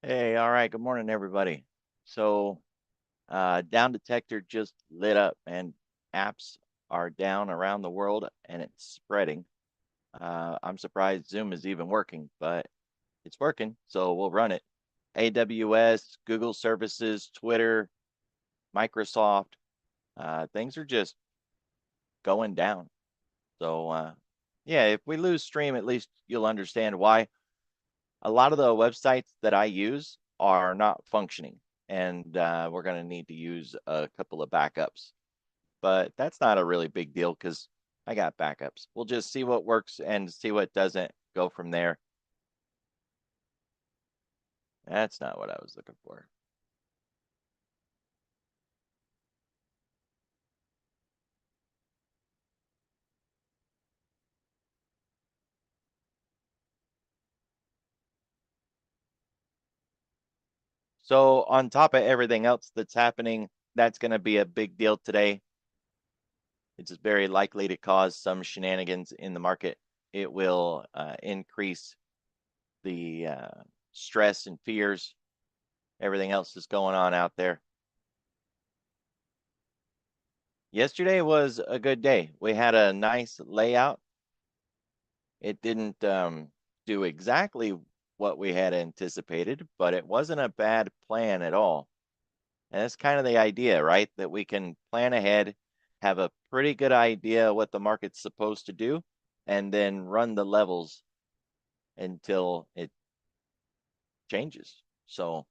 Hey, all right. Good morning, everybody. So, down detector just lit up, and apps are down around the world, and it's spreading. I'm surprised Zoom is even working, but it's working, so we'll run it. AWS, Google services, Twitter, Microsoft, things are just going down. So, yeah, if we lose stream, at least you'll understand why. A lot of the websites that I use are not functioning, and we're going to need to use a couple of backups. But that's not a really big deal because I got backups. We'll just see what works and see what doesn't, go from there. That's not what I was looking for. So, on top of everything else that's happening, that's going to be a big deal today. It's very likely to cause some shenanigans in the market. It will increase the stress and fears, everything else is going on out there. Yesterday was a good day. We had a nice layout. It didn't do exactly what we had anticipated, but it wasn't a bad plan at all. And that's kind of the idea, right? That we can plan ahead, have a pretty good idea what the market's supposed to do, and then run the levels until it changes. So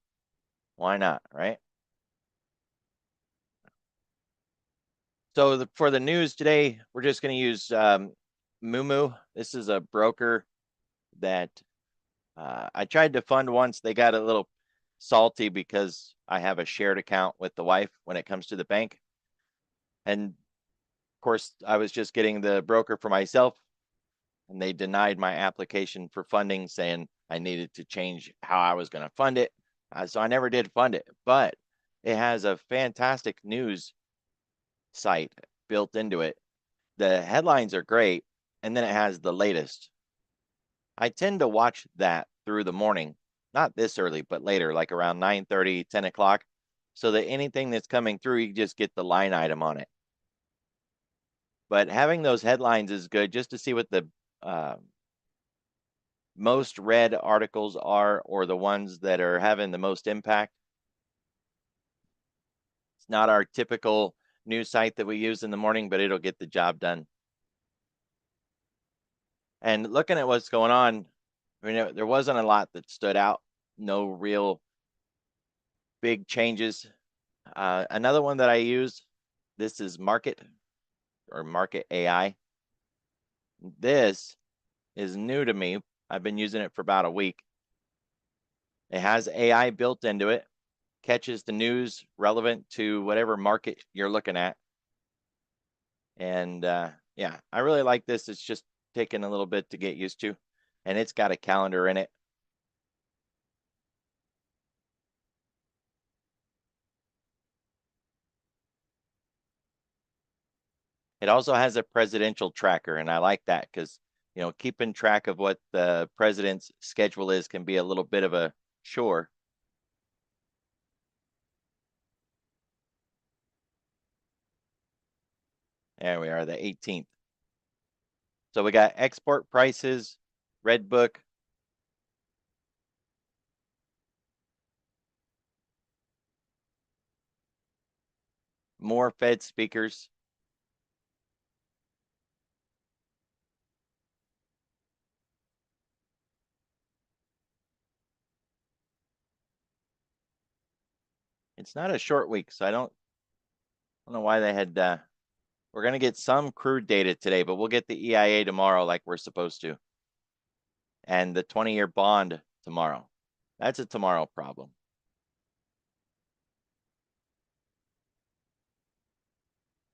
why not, right? So for the news today, we're just going to use Mumu. This is a broker that I tried to fund once. They got a little salty because I have a shared account with the wife when it comes to the bank. And of course, I was just getting the broker for myself, and they denied my application for funding, saying I needed to change how I was going to fund it. So I never did fund it, but it has a fantastic news site built into it. The headlines are great, and then it has the latest. I tend to watch that through the morning, not this early, but later, like around 9:30, 10 o'clock, so that anything that's coming through, you just get the line item on it. But having those headlines is good just to see what the uh, most read articles are, or the ones that are having the most impact. It's not our typical news site that we use in the morning, but it'll get the job done. And looking at what's going on, I mean, there wasn't a lot that stood out. No real big changes. Another one that I use, this is Market or Market AI. This is new to me. I've been using it for about a week. It has AI built into it, catches the news relevant to whatever market you're looking at. And yeah, I really like this. It's just taking a little bit to get used to. And it's got a calendar in it. It also has a presidential tracker, and I like that because, keeping track of what the president's schedule is can be a little bit of a chore. There we are, the 18th. So we got export prices, Red Book, more Fed speakers. It's not a short week, so I don't know why they had. We're gonna get some crude data today, but we'll get the EIA tomorrow, like we're supposed to, and the 20-year bond tomorrow. That's a tomorrow problem.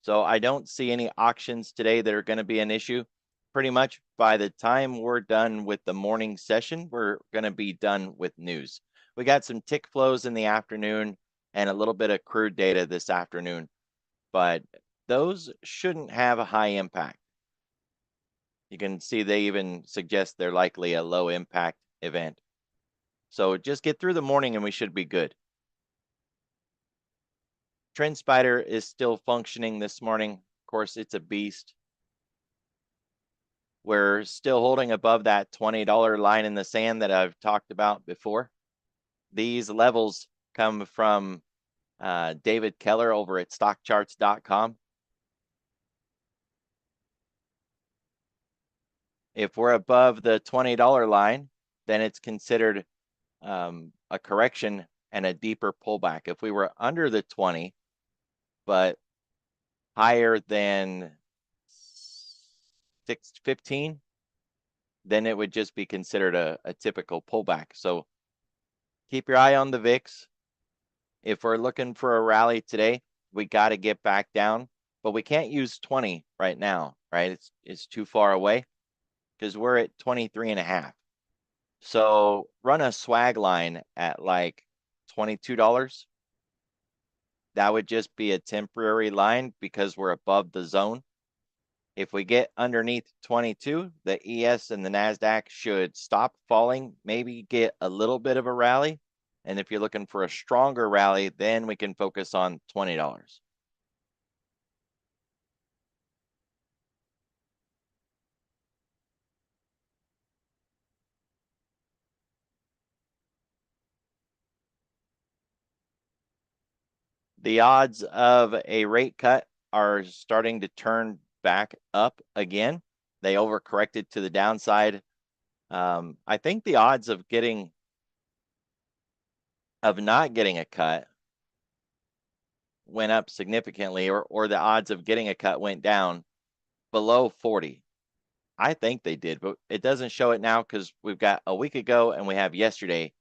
So I don't see any auctions today that are going to be an issue. Pretty much by the time we're done with the morning session, we're going to be done with news. We got some tick flows in the afternoon and a little bit of crude data this afternoon, but those shouldn't have a high impact. You can see they even suggest they're likely a low impact event. So just get through the morning and we should be good. Trend Spider is still functioning this morning. Of course, it's a beast. We're still holding above that $20 line in the sand that I've talked about before. These levels come from David Keller over at stockcharts.com. If we're above the $20 line, then it's considered a correction and a deeper pullback. If we were under the 20, but higher than 615, then it would just be considered a typical pullback. So keep your eye on the VIX. If we're looking for a rally today, we got to get back down, but we can't use 20 right now, right? It's too far away because we're at 23.5. So run a swag line at like $22. That would just be a temporary line because we're above the zone. If we get underneath 22, the ES and the NASDAQ should stop falling, maybe get a little bit of a rally. And if you're looking for a stronger rally, then we can focus on $20. The odds of a rate cut are starting to turn back up again. They overcorrected to the downside. I think the odds of not getting a cut went up significantly, or the odds of getting a cut went down below 40. I think they did, but it doesn't show it now because we've got a week ago and we have yesterday,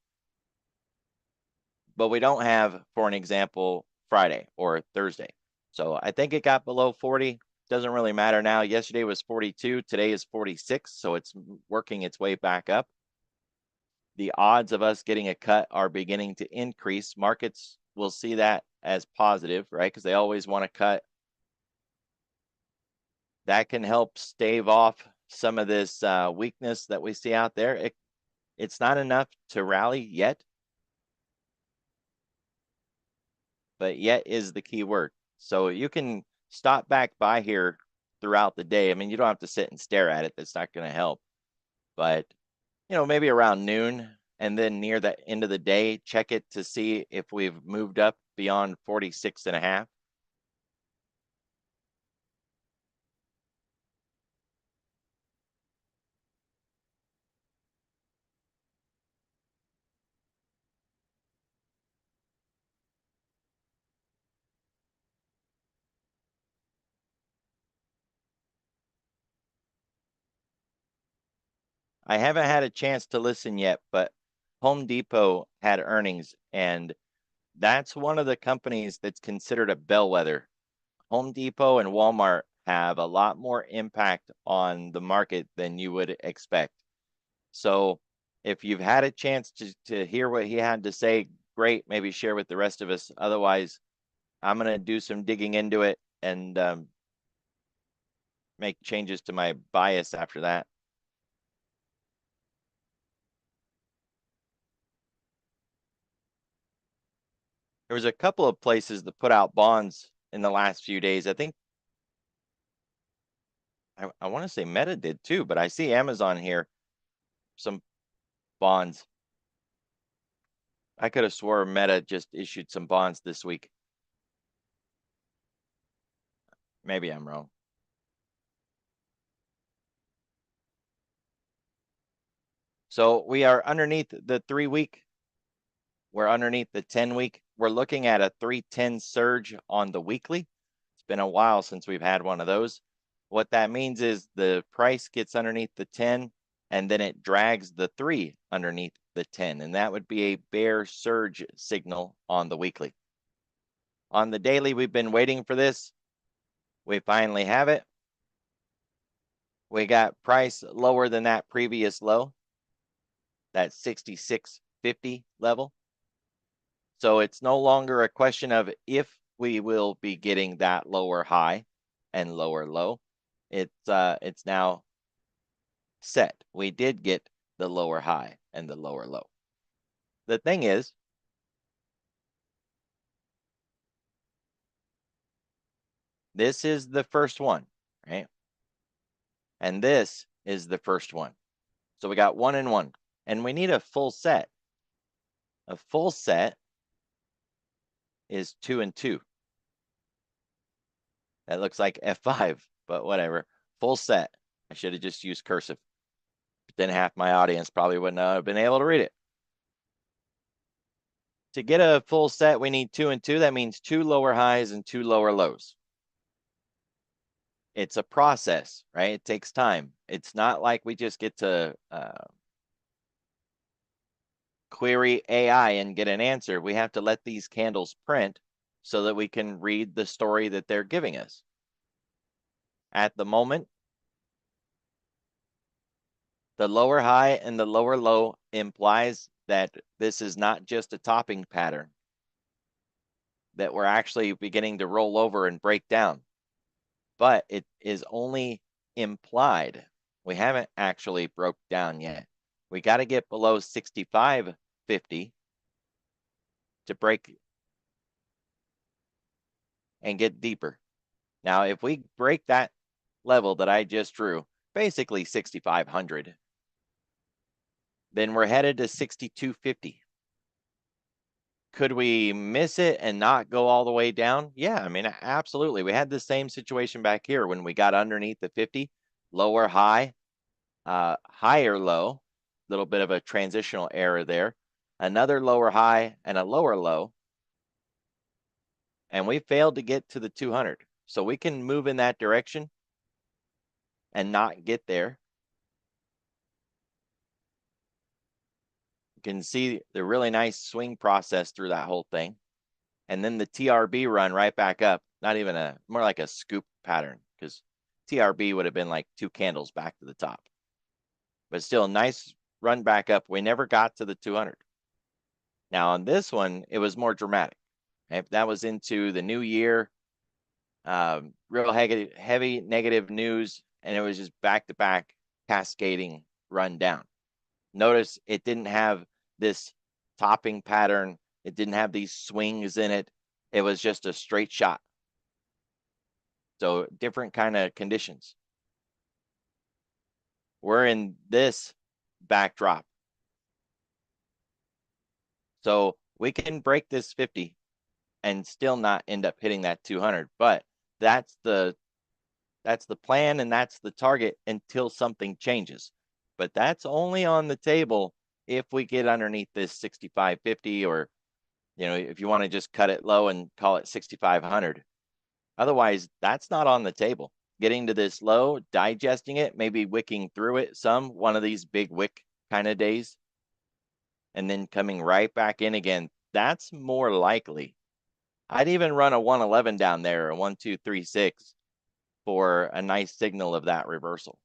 but we don't have, for an example, Friday or Thursday. So I think it got below 40. Doesn't really matter now. Yesterday was 42. Today is 46. So it's working its way back up. The odds of us getting a cut are beginning to increase. Markets will see that as positive, right? Because they always want to cut. That can help stave off some of this weakness that we see out there. It's not enough to rally yet, but yet is the key word. So you can stop back by here throughout the day. I mean, you don't have to sit and stare at it. That's not going to help. But, maybe around noon and then near the end of the day, check it to see if we've moved up beyond 46.5. I haven't had a chance to listen yet, but Home Depot had earnings, and that's one of the companies that's considered a bellwether. Home Depot and Walmart have a lot more impact on the market than you would expect. So if you've had a chance to hear what he had to say, great, maybe share with the rest of us. Otherwise, I'm going to do some digging into it and make changes to my bias after that. There was a couple of places that put out bonds in the last few days. I think I want to say Meta did too, but I see Amazon here, some bonds. I could have swore Meta just issued some bonds this week. Maybe I'm wrong. So we are underneath the 3-week. We're underneath the 10-week. We're looking at a 310 surge on the weekly. It's been a while since we've had one of those. What that means is the price gets underneath the 10 and then it drags the 3 underneath the 10. And that would be a bear surge signal on the weekly. On the daily, we've been waiting for this. We finally have it. We got price lower than that previous low, that 66.50 level. So it's no longer a question of if we will be getting that lower high and lower low. It's now set. We did get the lower high and the lower low. the thing is, this is the first one, right? And this is the first one. So we got 1 and 1, and we need a full set. A full set is 2 and 2. That looks like F5, but whatever. Full set. I should have just used cursive. But then half my audience probably wouldn't have been able to read it. To get a full set, we need 2 and 2. That means 2 lower highs and 2 lower lows. It's a process, right? It takes time. It's not like we just get to query AI and get an answer. We have to let these candles print so that we can read the story that they're giving us. At the moment, the lower high and the lower low implies that this is not just a topping pattern, that we're actually beginning to roll over and break down. But it is only implied. We haven't actually broke down yet. We got to get below 65.50 to break and get deeper. Now, if we break that level that I just drew, basically 6,500, then we're headed to 62.50. Could we miss it and not go all the way down? Yeah, I mean, absolutely. We had the same situation back here when we got underneath the 50, lower high, higher low, little bit of a transitional error there, another lower high and a lower low, and we failed to get to the 200. So we can move in that direction and not get there. You can see the really nice swing process through that whole thing. And then the TRB run right back up, not even more like a scoop pattern, because TRB would have been like 2 candles back to the top. But still, nice run back up. We never got to the 200. Now on this one, it was more dramatic. That was into the new year, real heavy negative news, and it was just back-to-back cascading run down. Notice it didn't have this topping pattern. It didn't have these swings in it. It was just a straight shot. So different kind of conditions. We're in this backdrop. So we can break this 50 and still not end up hitting that 200, but that's the plan and that's the target until something changes. But that's only on the table if we get underneath this 65.50, or if you want to just cut it low and call it 6,500. Otherwise, that's not on the table. Getting to this low, digesting it, maybe wicking through it one of these big wick kind of days, and then coming right back in again, that's more likely. I'd even run a 111 down there, a 1, 2, 3, 6 for a nice signal of that reversal.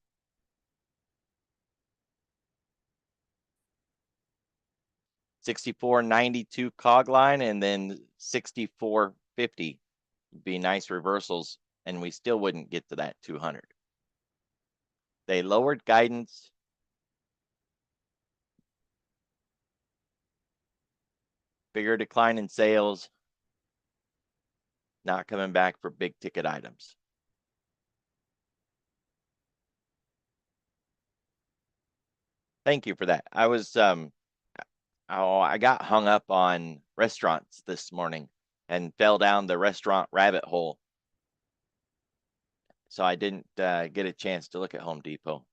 $64.92 cog line, and then 64.50 would be nice reversals, and we still wouldn't get to that 200. They lowered guidance. Bigger decline in sales. Not coming back for big ticket items. Thank you for that. I was I got hung up on restaurants this morning and fell down the restaurant rabbit hole. So I didn't get a chance to look at Home Depot.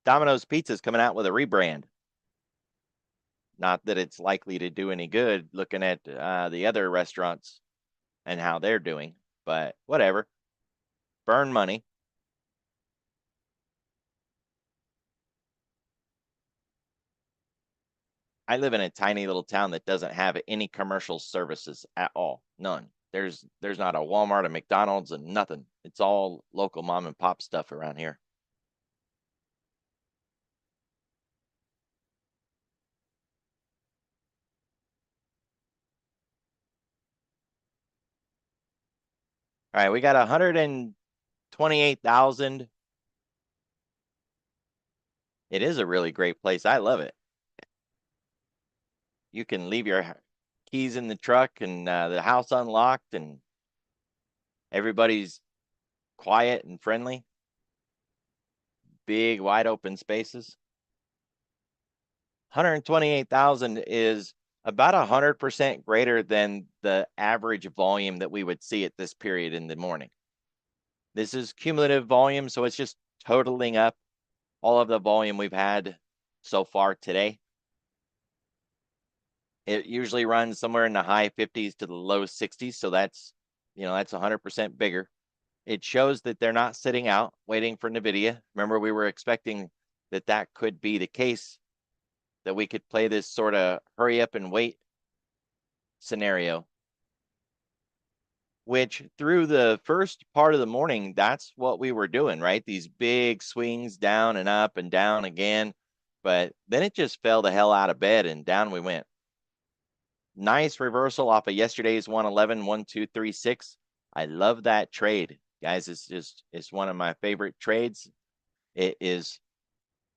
Domino's Pizza's coming out with a rebrand. Not that it's likely to do any good looking at the other restaurants and how they're doing, but whatever. Burn money. I live in a tiny little town that doesn't have any commercial services at all. None. There's not a Walmart, a McDonald's, and nothing. It's all local mom and pop stuff around here. All right, we got 128,000. It is a really great place. I love it. you can leave your keys in the truck and the house unlocked and everybody's quiet and friendly. Big, wide open spaces. 128,000 is about 100% greater than the average volume that we would see at this period in the morning. This is cumulative volume, so it's just totaling up all of the volume we've had so far today. It usually runs somewhere in the high 50s to the low 60s, so that's 100% bigger. It shows that they're not sitting out waiting for NVIDIA. Remember, we were expecting that could be the case, that we could play this sort of hurry up and wait scenario, which through the first part of the morning, that's what we were doing, right? These big swings down and up and down again, but then it just fell the hell out of bed and down we went. Nice reversal off of yesterday's 111, 1236. I love that trade, guys. It's one of my favorite trades. It is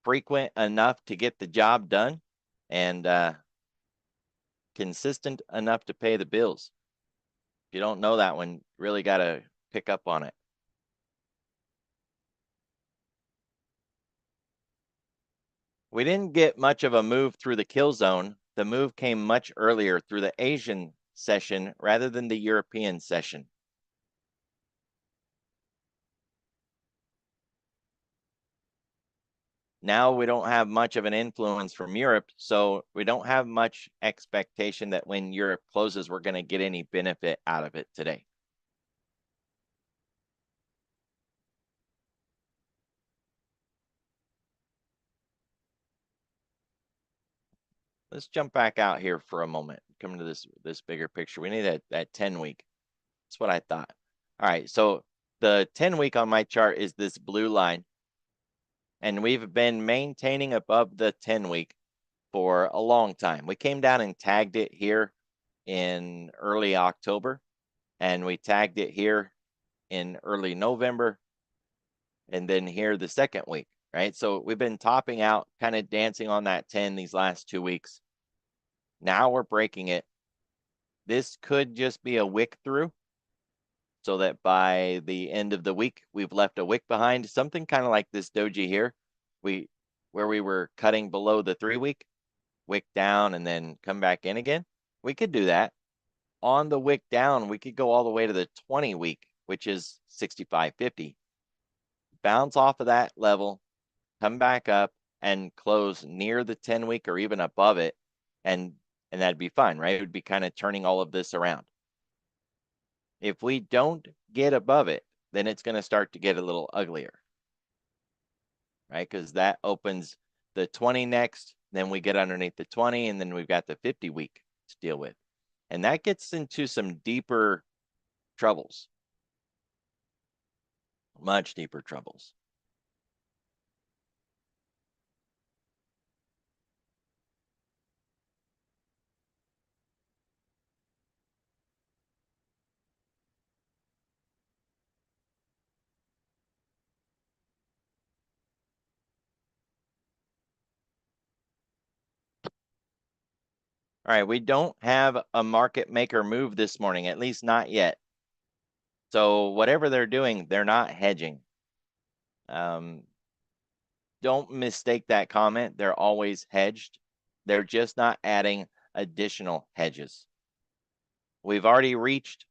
frequent enough to get the job done and consistent enough to pay the bills. If you don't know that one, really got to pick up on it. We didn't get much of a move through the kill zone. The move came much earlier through the Asian session rather than the European session. Now we don't have much of an influence from Europe, so we don't have much expectation that when Europe closes, we're going to get any benefit out of it today. Let's jump back out here for a moment. Come to this bigger picture. We need that 10 week. That's what I thought. All right, so the 10 week on my chart is this blue line, and we've been maintaining above the 10 week for a long time. We came down and tagged it here in early October, and we tagged it here in early November, and then here the second week, right? So we've been topping out, kind of dancing on that 10 these last 2 weeks. Now we're breaking it. This could just be a wick through, so that by the end of the week, we've left a wick behind, something kind of like this doji here, where we were cutting below the 3 week, wick down and then come back in again. We could do that. On the wick down, we could go all the way to the 20 week, which is 65.50. Bounce off of that level, come back up and close near the 10 week or even above it, and that'd be fine, right? It would be kind of turning all of this around. If we don't get above it, then it's going to start to get a little uglier, right? Because that opens the 20 next, then we get underneath the 20, and then we've got the 50 week to deal with. And that gets into some deeper troubles, much deeper troubles. All right, we don't have a market maker move this morning, at least not yet. So whatever they're doing, they're not hedging. Don't mistake that comment. They're always hedged. They're just not adding additional hedges. We've already reached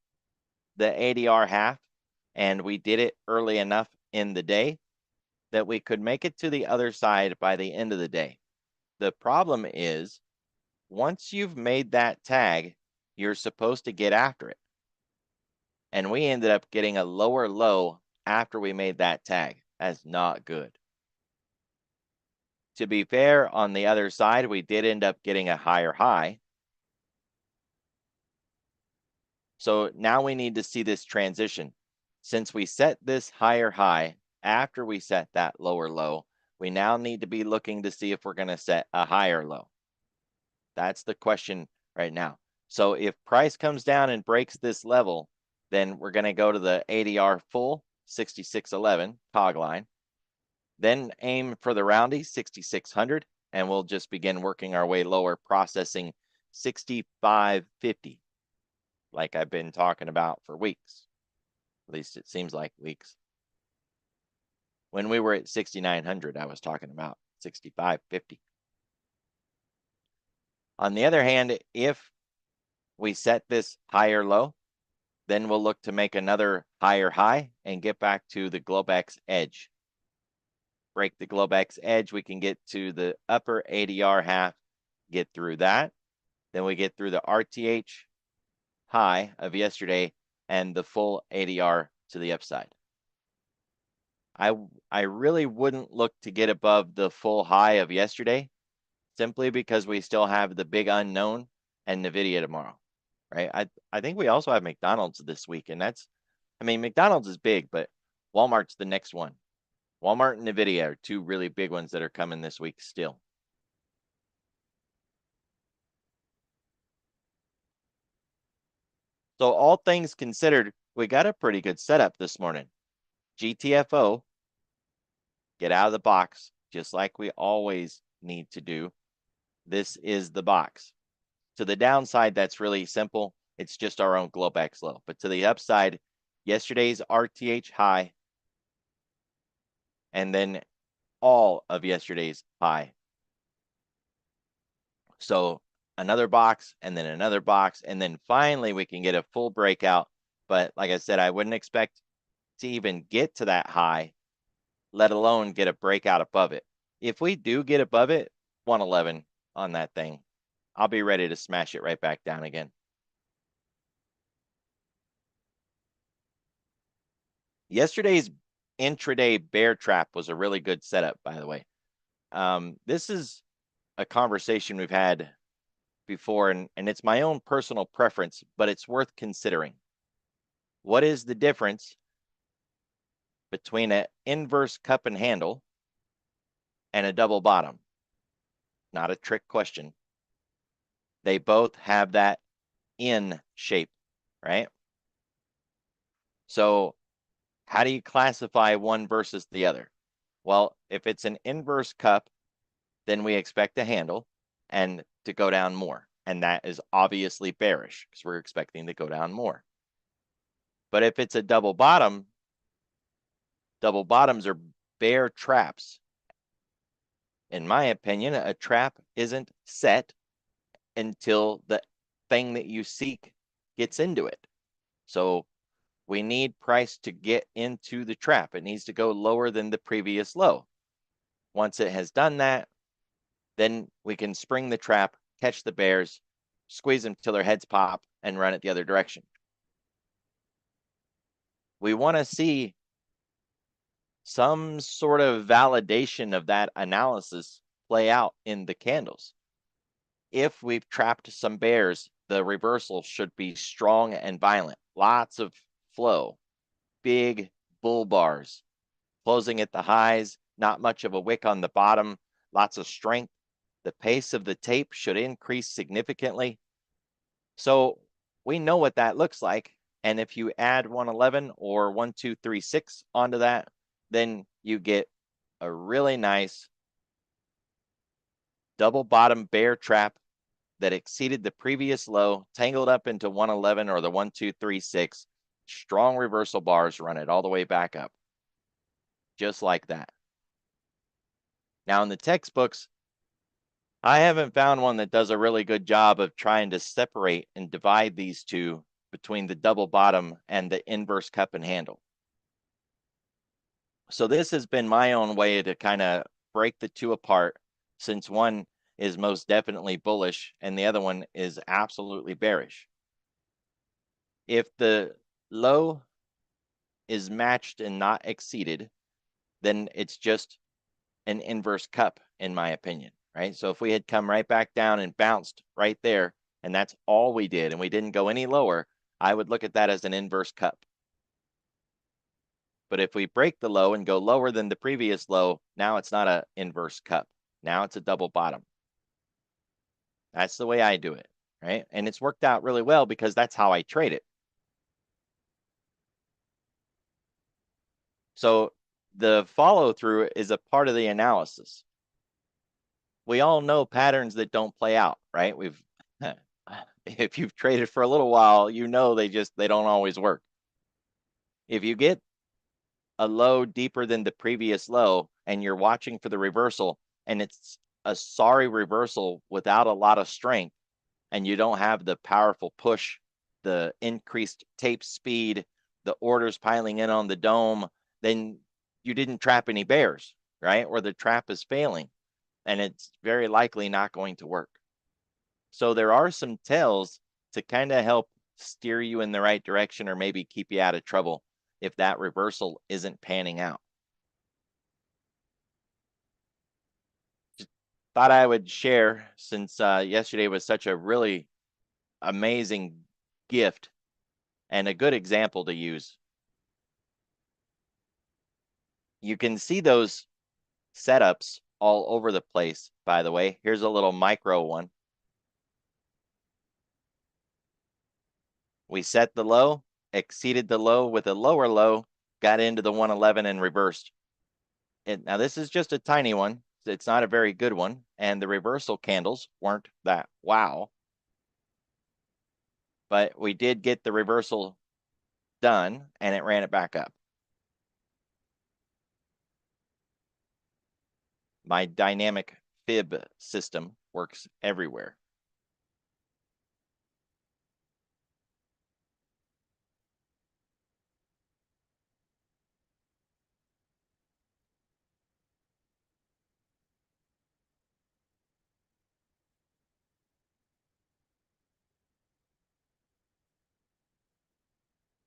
the ADR half, and we did it early enough in the day that we could make it to the other side by the end of the day. The problem is, once you've made that tag, you're supposed to get after it. And we ended up getting a lower low after we made that tag. That's not good. To be fair, on the other side, we did end up getting a higher high. So now we need to see this transition. Since we set this higher high after we set that lower low, we now need to be looking to see if we're going to set a higher low. That's the question right now. So if price comes down and breaks this level, then we're going to go to the ADR full 6611 cog line, then aim for the roundy 6600, and we'll just begin working our way lower, processing 65.50, like I've been talking about for weeks. At least it seems like weeks. When we were at 6,900, I was talking about 65.50. On the other hand, if we set this higher low, then we'll look to make another higher high and get back to the Globex edge. Break the Globex edge, we can get to the upper ADR half, get through that. Then we get through the RTH high of yesterday and the full ADR to the upside. I really wouldn't look to get above the full high of yesterday, simply because we still have the big unknown and NVIDIA tomorrow, right? I think we also have McDonald's this week, and that's, I mean, McDonald's is big, but Walmart's the next one. Walmart and NVIDIA are two really big ones that are coming this week still. So all things considered, we got a pretty good setup this morning. GTFO, get out of the box, just like we always need to do. This is the box. To the downside, that's really simple. It's just our own Globex low. But to the upside, yesterday's RTH high, and then all of yesterday's high. So another box, and then another box, and then finally we can get a full breakout. But like I said, I wouldn't expect to even get to that high, let alone get a breakout above it. If we do get above it, 111 on that thing, I'll be ready to smash it right back down again. Yesterday's intraday bear trap was a really good setup, by the way. This is a conversation we've had before, and it's my own personal preference, but it's worth considering. What is the difference between an inverse cup and handle and a double bottom? Not a trick question. They both have that in shape, right? So how do you classify one versus the other? Well, if it's an inverse cup, then we expect a handle and to go down more. And that is obviously bearish because we're expecting to go down more. But if it's a double bottom, double bottoms are bear traps. In my opinion, a trap isn't set until the thing that you seek gets into it. So we need price to get into the trap. It needs to go lower than the previous low. Once it has done that, then we can spring the trap, catch the bears, squeeze them till their heads pop, and run it the other direction. We want to see some sort of validation of that analysis play out in the candles. If we've trapped some bears, the reversal should be strong and violent. Lots of flow, big bull bars, closing at the highs, not much of a wick on the bottom, lots of strength. The pace of the tape should increase significantly. So we know what that looks like. And if you add 111 or 1236 onto that, then you get a really nice double bottom bear trap that exceeded the previous low, tangled up into 111 or the 1236. Strong reversal bars run it all the way back up. Just like that. Now in the textbooks, I haven't found one that does a really good job of trying to separate and divide these two between the double bottom and the inverse cup and handle. So this has been my own way to kind of break the two apart, since one is most definitely bullish and the other one is absolutely bearish. If the low is matched and not exceeded, then it's just an inverse cup, in my opinion, right? So if we had come right back down and bounced right there, and that's all we did, and we didn't go any lower, I would look at that as an inverse cup. But if we break the low and go lower than the previous low, now it's not an inverse cup. Now it's a double bottom. That's the way I do it, right? And it's worked out really well because that's how I trade it. So the follow through is a part of the analysis. We all know patterns that don't play out, right? If you've traded for a little while, you know they don't always work. If you get a low deeper than the previous low and you're watching for the reversal and it's a sorry reversal without a lot of strength and you don't have the powerful push, the increased tape speed, the orders piling in on the dome, then you didn't trap any bears, right? Or the trap is failing and it's very likely not going to work. So there are some tells to kind of help steer you in the right direction or maybe keep you out of trouble if that reversal isn't panning out. Just thought I would share since yesterday was such a really amazing gift and a good example to use. You can see those setups all over the place, by the way. Here's a little micro one. We set the low, exceeded the low with a lower low, got into the 111 and reversed. Now this is just a tiny one. It's not a very good one. And the reversal candles weren't that wow. But we did get the reversal done and it ran it back up. My dynamic fib system works everywhere.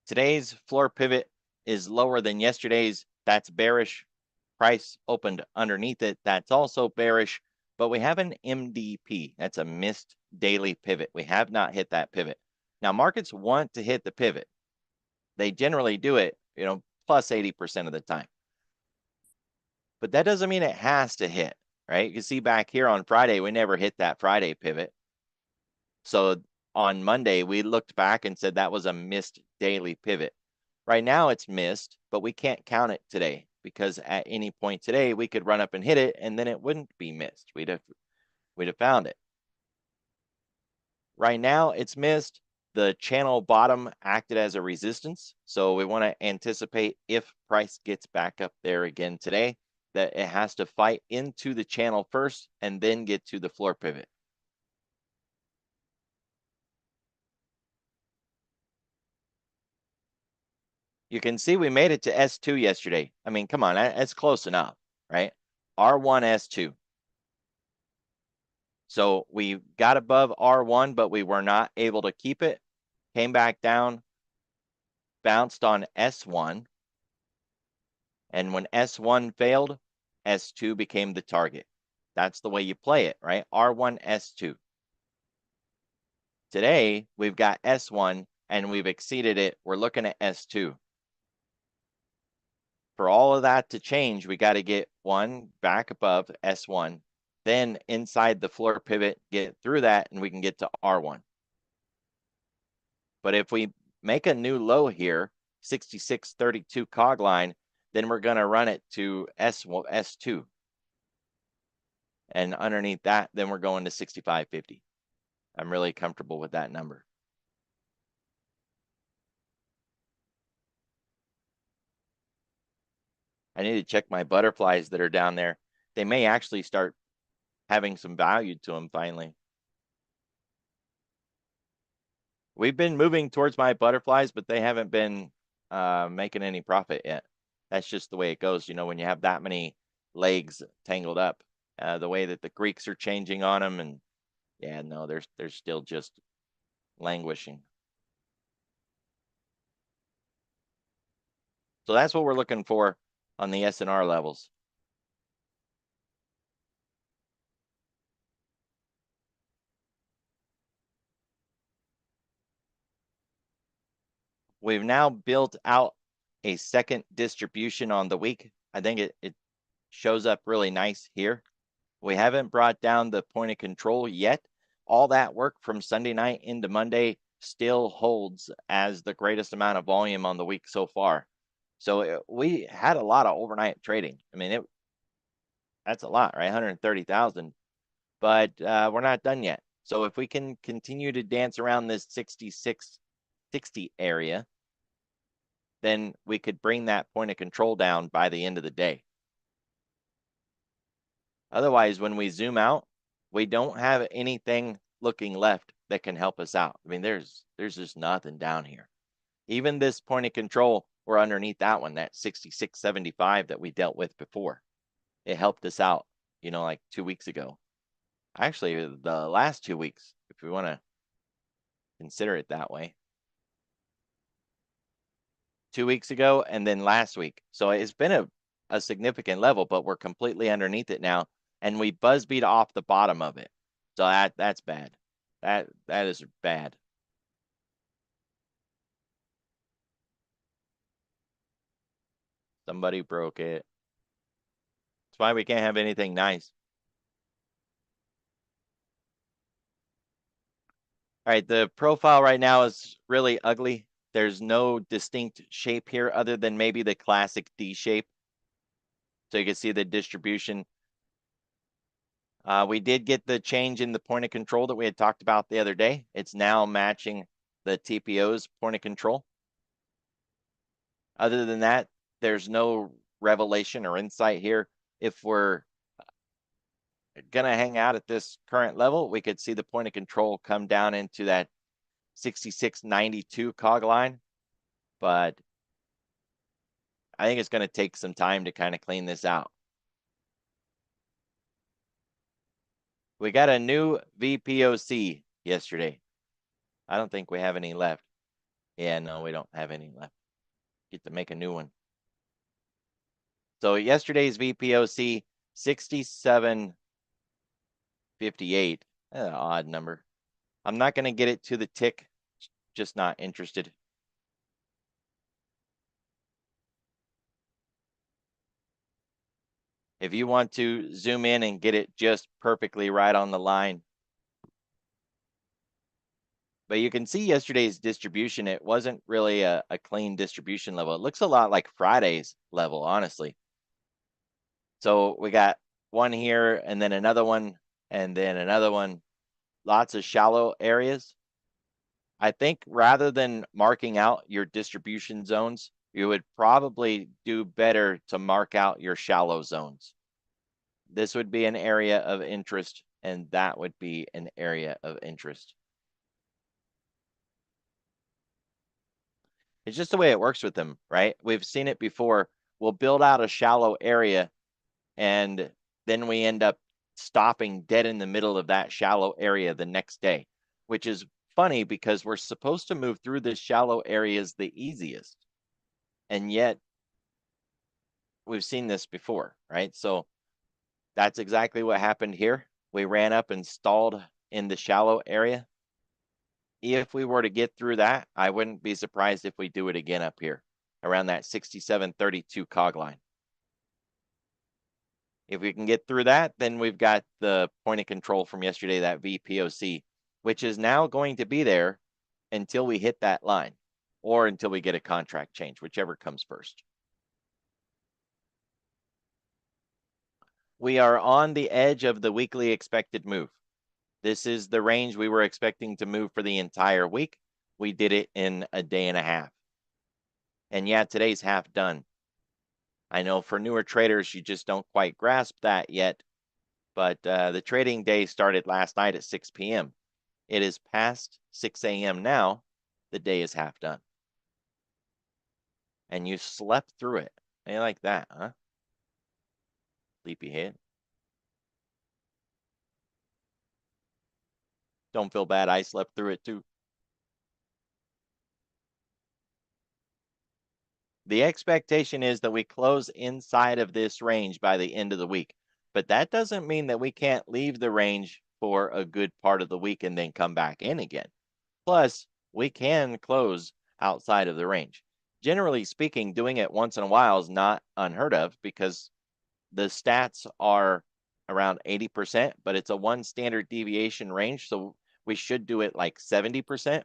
Today's floor pivot is lower than yesterday's. That's bearish. Price opened underneath it. That's also bearish. But we have an MDP. That's a missed daily pivot. We have not hit that pivot. Now, markets want to hit the pivot. They generally do it, plus 80% of the time. But that doesn't mean it has to hit, right? You can see back here on Friday, we never hit that Friday pivot. So on Monday, we looked back and said that was a missed daily pivot. Right now it's missed, but we can't count it today because at any point today, we could run up and hit it and then it wouldn't be missed. We'd have found it. Right now it's missed. The channel bottom acted as a resistance. So we want to anticipate if price gets back up there again today, that it has to fight into the channel first and then get to the floor pivot. You can see we made it to S2 yesterday. I mean, come on, that's close enough, right? R1, S2. So we got above R1, but we were not able to keep it. Came back down, bounced on S1. And when S1 failed, S2 became the target. That's the way you play it, right? R1, S2. Today, we've got S1 and we've exceeded it. We're looking at S2. For all of that to change, we got to get one back above S1, then inside the floor pivot, get through that, and we can get to R1. But if we make a new low here, 66.32 cog line, then we're going to run it to S2. And underneath that, then we're going to 65.50. I'm really comfortable with that number. I need to check my butterflies that are down there. They may actually start having some value to them finally. We've been moving towards my butterflies, but they haven't been making any profit yet. That's just the way it goes, when you have that many legs tangled up. The way that the Greeks are changing on them, and yeah, no, they're still just languishing. So that's what we're looking for on the S&R levels. We've now built out a second distribution on the week. I think it shows up really nice here. We haven't brought down the point of control yet. All that work from Sunday night into Monday still holds as the greatest amount of volume on the week so far. So we had a lot of overnight trading. I mean, that's a lot, right? 130,000. But we're not done yet. So if we can continue to dance around this 66.60 area, then we could bring that point of control down by the end of the day. Otherwise, when we zoom out, we don't have anything looking left that can help us out. I mean, there's just nothing down here. Even this point of control, we're underneath that one, that 66.75 that we dealt with before. It helped us out, like 2 weeks ago. Actually, the last 2 weeks, if we want to consider it that way. 2 weeks ago and then last week. So it's been a significant level, but we're completely underneath it now. And we buzz beat off the bottom of it. So that's bad. That is bad. Somebody broke it. That's why we can't have anything nice. All right, the profile right now is really ugly. There's no distinct shape here other than maybe the classic D shape. So you can see the distribution. We did get the change in the point of control that we had talked about the other day. It's now matching the TPO's point of control. Other than that, there's no revelation or insight here. If we're going to hang out at this current level, we could see the point of control come down into that 66.92 cog line. But I think it's going to take some time to kind of clean this out. We got a new VPOC yesterday. I don't think we have any left. Yeah, no, we don't have any left. Get to make a new one. So yesterday's VPOC 67.58. Odd number. I'm not going to get it to the tick. Just not interested. If you want to zoom in and get it just perfectly right on the line. But you can see yesterday's distribution. It wasn't really a clean distribution level. It looks a lot like Friday's level, honestly. So we got one here and then another one and then another one. Lots of shallow areas. I think rather than marking out your distribution zones, you would probably do better to mark out your shallow zones. This would be an area of interest, and that would be an area of interest. It's just the way it works with them, right? We've seen it before. We'll build out a shallow area, and then we end up stopping dead in the middle of that shallow area the next day, which is funny because we're supposed to move through this shallow areas the easiest. And yet we've seen this before, right? So that's exactly what happened here. We ran up and stalled in the shallow area. If we were to get through that, I wouldn't be surprised if we do it again up here around that 67.32 cog line. If we can get through that, then we've got the point of control from yesterday, that VPOC, which is now going to be there until we hit that line or until we get a contract change, whichever comes first. We are on the edge of the weekly expected move. This is the range we were expecting to move for the entire week. We did it in a day and a half. And yeah, today's half done. I know for newer traders, you just don't quite grasp that yet. But the trading day started last night at 6 p.m. It is past 6 a.m. now. The day is half done. And you slept through it. How you like that, huh? Sleepyhead. Don't feel bad. I slept through it too. The expectation is that we close inside of this range by the end of the week. But that doesn't mean that we can't leave the range for a good part of the week and then come back in again. Plus, we can close outside of the range. Generally speaking, doing it once in a while is not unheard of because the stats are around 80%, but it's a one standard deviation range. So we should do it like 70%.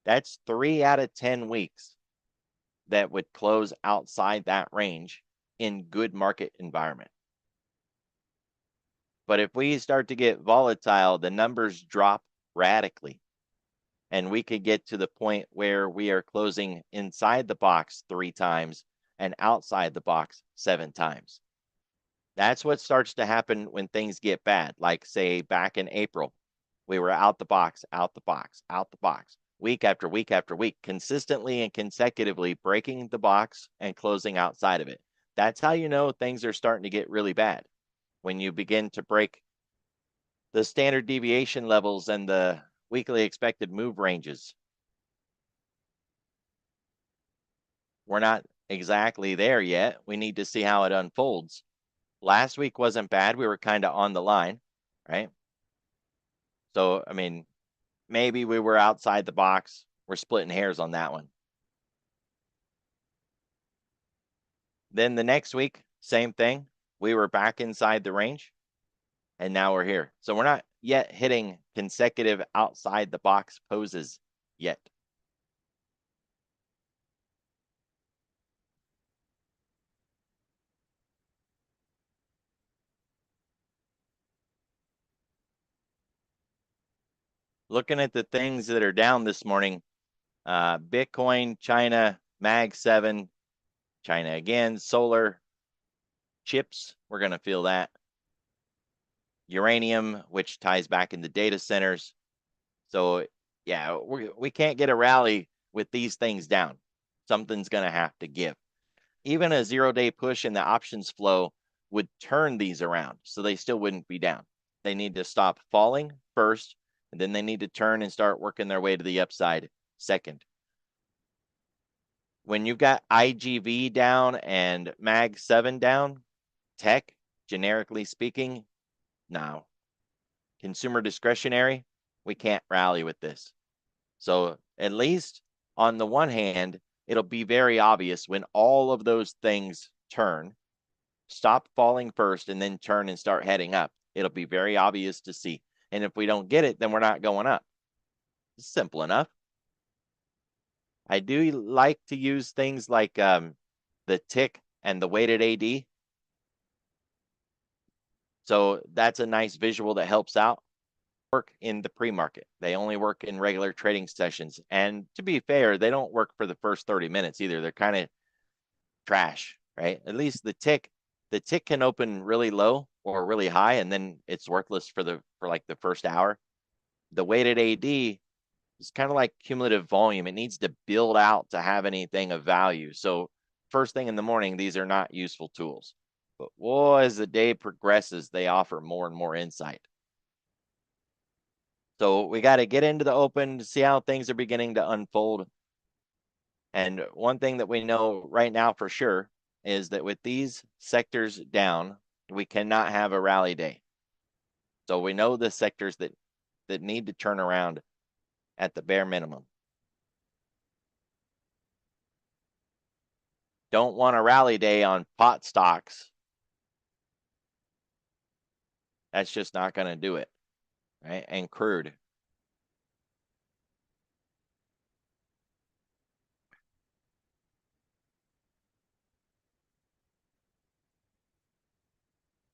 That's 3 out of 10 weeks that would close outside that range in good market environment. But if we start to get volatile, the numbers drop radically. And we could get to the point where we are closing inside the box 3 times and outside the box 7 times. That's what starts to happen when things get bad. Like, say, back in April, we were out the box, out the box, out the box, week after week after week, consistently and consecutively breaking the box and closing outside of it. That's how you know things are starting to get really bad. When you begin to break the standard deviation levels and the weekly expected move ranges. We're not exactly there yet. We need to see how it unfolds. Last week wasn't bad. We were kind of on the line, right? So, I mean, maybe we were outside the box. We're splitting hairs on that one. Then the next week, same thing. We were back inside the range, and now we're here. So we're not yet hitting consecutive outside the box poses yet. Looking at the things that are down this morning, Bitcoin, China, Mag 7, China again, solar, chips, we're going to feel that. Uranium, which ties back into data centers. So, yeah, we can't get a rally with these things down. Something's going to have to give. Even a 0-day push in the options flow would turn these around, so they still wouldn't be down. They need to stop falling first, and then they need to turn and start working their way to the upside second. When you've got IGV down and Mag 7 down, tech, generically speaking, no. Consumer discretionary, we can't rally with this. So at least on the one hand, it'll be very obvious when all of those things turn, stop falling first, and then turn and start heading up. It'll be very obvious to see. And if we don't get it, then we're not going up. It's simple enough. I do like to use things like the tick and the weighted AD. So that's a nice visual that helps out. Work in the pre-market. They only work in regular trading sessions. And to be fair, they don't work for the first 30 minutes either. They're kind of trash, right? At least the tick can open really low or really high, and then it's worthless for like the first hour. The weighted AD is kind of like cumulative volume. It needs to build out to have anything of value. So first thing in the morning, these are not useful tools. But boy, as the day progresses, they offer more and more insight. So we got to get into the open to see how things are beginning to unfold. And one thing that we know right now for sure is that with these sectors down, we cannot have a rally day. So we know the sectors that need to turn around at the bare minimum. Don't want a rally day on pot stocks. That's just not going to do it, right? And crude.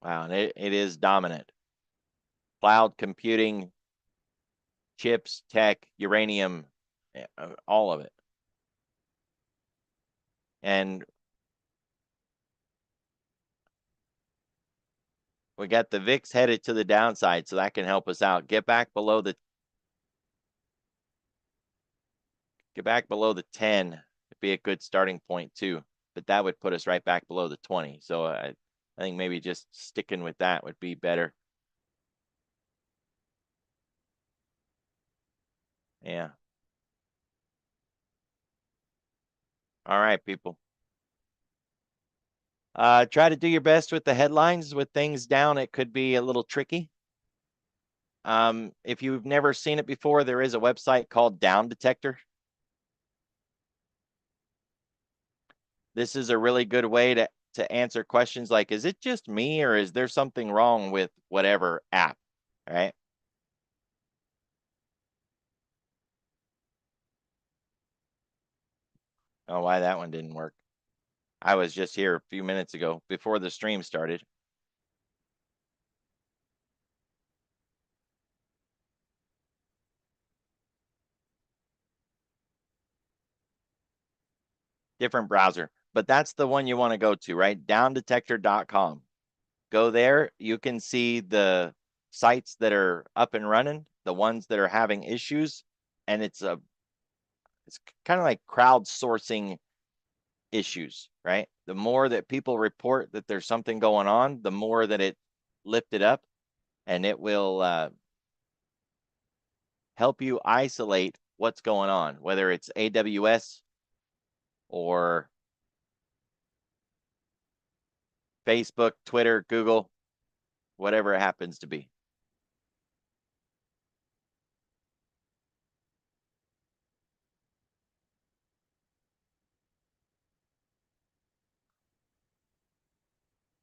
Wow, and it is dominant. Cloud computing, chips, tech, uranium, all of it. And we got the VIX headed to the downside, so that can help us out. Get back below the 10 would be a good starting point too. But that would put us right back below the 20. So I think maybe just sticking with that would be better. Yeah. All right, people. Try to do your best with the headlines. With things down, it could be a little tricky. If you've never seen it before, there is a website called Down Detector. This is a really good way to answer questions like, is it just me or is there something wrong with whatever app, right? Oh, why that one didn't work. I was just here a few minutes ago before the stream started. different browser, but that's the one you want to go to, right? Downdetector.com. Go there. You can see the sites that are up and running, the ones that are having issues, and it's kind of like crowdsourcing issues, right? The more that people report that there's something going on, the more that it lifted up, and it will help you isolate what's going on, whether it's AWS or Facebook, Twitter, Google, whatever it happens to be.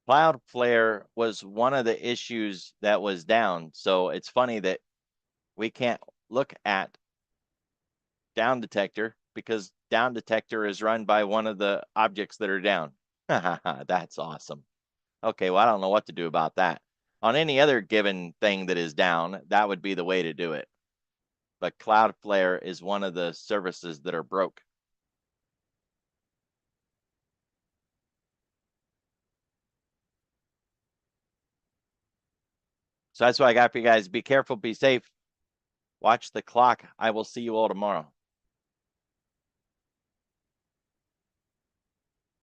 Cloudflare was one of the issues that was down. So it's funny that we can't look at Down Detector because Down Detector is run by one of the objects that are down. That's awesome. Okay, well, I don't know what to do about that. On any other given thing that is down, that would be the way to do it. But Cloudflare is one of the services that are broke. So that's what I got for you guys. Be careful, be safe. Watch the clock. I will see you all tomorrow.